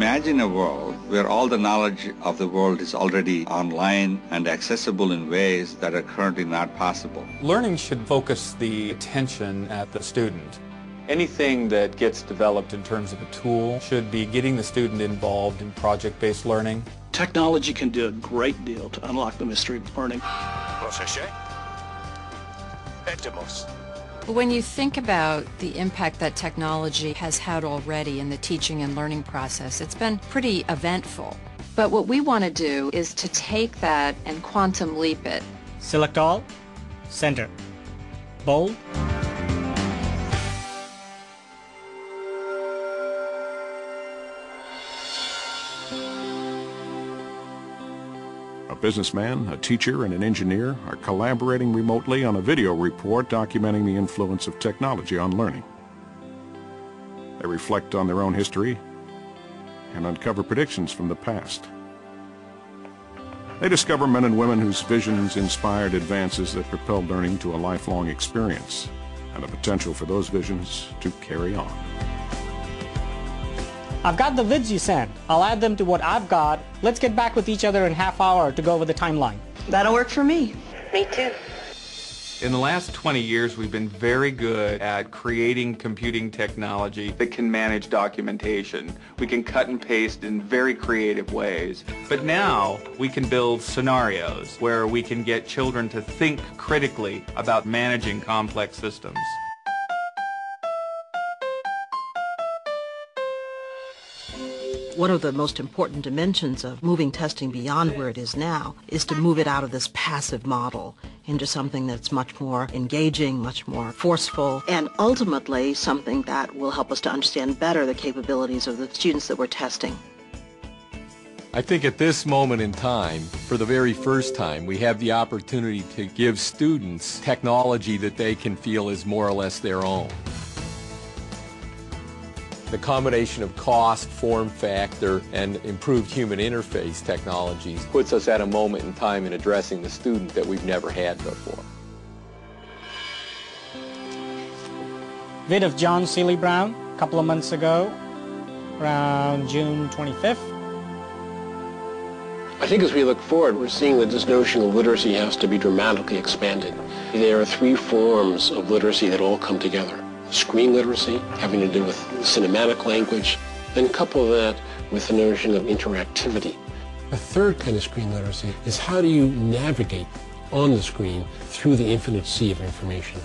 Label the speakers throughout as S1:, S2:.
S1: Imagine a world where all the knowledge of the world is already online and accessible in ways that are currently not possible.
S2: Learning should focus the attention at the student. Anything that gets developed in terms of a tool should be getting the student involved in project-based learning.
S3: Technology can do a great deal to unlock the mystery of learning.
S4: When you think about the impact that technology has had already in the teaching and learning process, it's been pretty eventful. But what we want to do is to take that and quantum leap it.
S5: Select all, center, bold.
S6: A businessman, a teacher, and an engineer are collaborating remotely on a video report documenting the influence of technology on learning. They reflect on their own history and uncover predictions from the past. They discover men and women whose visions inspired advances that propelled learning to a lifelong experience and the potential for those visions to carry on.
S5: I've got the vids you sent. I'll add them to what I've got. Let's get back with each other in half hour to go over the timeline.
S7: That'll work for me.
S8: Me too.
S2: In the last 20 years, we've been very good at creating computing technology that can manage documentation. We can cut and paste in very creative ways. But now we can build scenarios where we can get children to think critically about managing complex systems.
S7: One of the most important dimensions of moving testing beyond where it is now is to move it out of this passive model into something that's much more engaging, much more forceful, and ultimately something that will help us to understand better the capabilities of the students that we're testing.
S9: I think at this moment in time, for the very first time, we have the opportunity to give students technology that they can feel is more or less their own. The combination of cost, form factor, and improved human interface technologies puts us at a moment in time in addressing the student that we've never had before.
S5: Vid of John Seeley Brown a couple of months ago, around June 25th.
S10: I think as we look forward, we're seeing that this notion of literacy has to be dramatically expanded. There are three forms of literacy that all come together. Screen literacy, having to do with cinematic language, then couple that with the notion of interactivity.
S11: A third kind of screen literacy is how do you navigate on the screen through the infinite sea of information?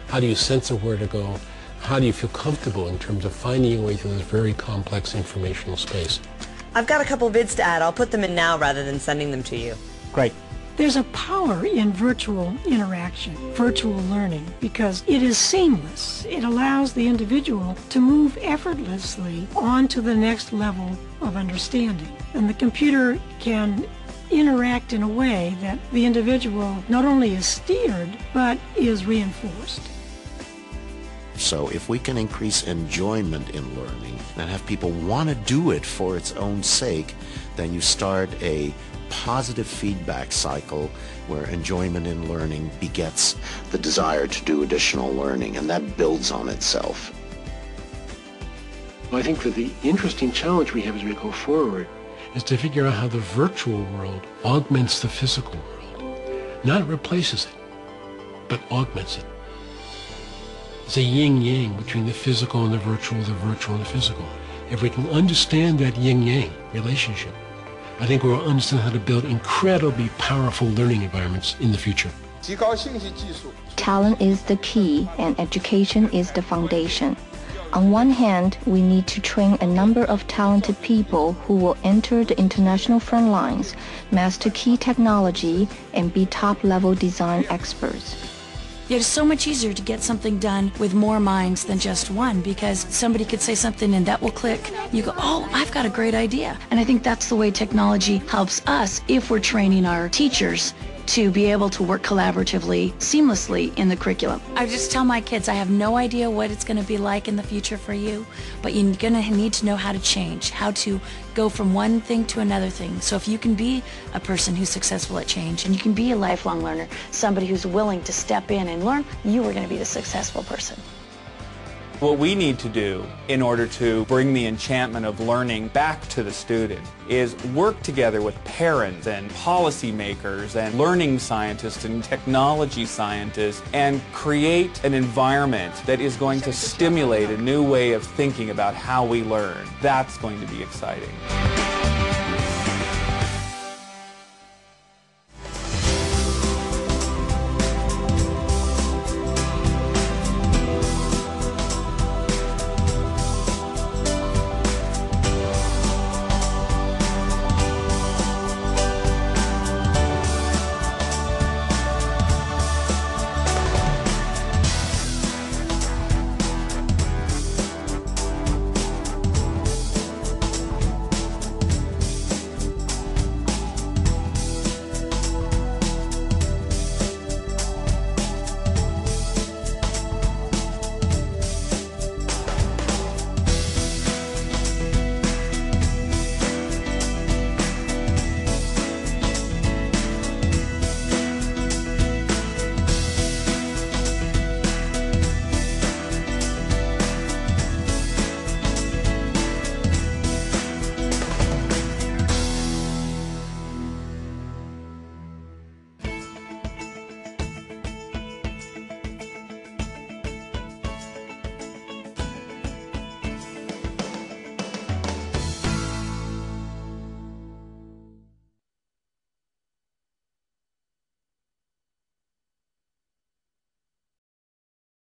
S11: How do you censor where to go? How do you feel comfortable in terms of finding your way through this very complex informational space?
S8: I've got a couple vids to add. I'll put them in now rather than sending them to you.
S5: Great.
S12: There's a power in virtual interaction, virtual learning, because it is seamless. It allows the individual to move effortlessly on to the next level of understanding. And the computer can interact in a way that the individual not only is steered, but is reinforced.
S13: So if we can increase enjoyment in learning and have people want to do it for its own sake, then you start a positive feedback cycle where enjoyment in learning begets the desire to do additional learning, and that builds on itself.
S10: I think that the interesting challenge we have as we go forward
S11: is to figure out how the virtual world augments the physical world. Not replaces it, but augments it. It's a yin-yang between the physical and the virtual and the physical. If we can understand that yin-yang relationship, I think we'll understand how to build incredibly powerful learning environments in the future.
S14: Talent is the key and education is the foundation. On one hand, we need to train a number of talented people who will enter the international front lines, master key technology, and be top-level design experts.
S15: It's so much easier to get something done with more minds than just one, because somebody could say something and that will click. You go, oh, I've got a great idea. And I think that's the way technology helps us if we're training our teachers to be able to work collaboratively, seamlessly in the curriculum. I just tell my kids, I have no idea what it's going to be like in the future for you, but you're going to need to know how to change, how to go from one thing to another thing. So if you can be a person who's successful at change, and you can be a lifelong learner, somebody who's willing to step in and learn, you are going to be the successful person.
S2: What we need to do in order to bring the enchantment of learning back to the student is work together with parents and policymakers and learning scientists and technology scientists and create an environment that is going to stimulate a new way of thinking about how we learn. That's going to be exciting.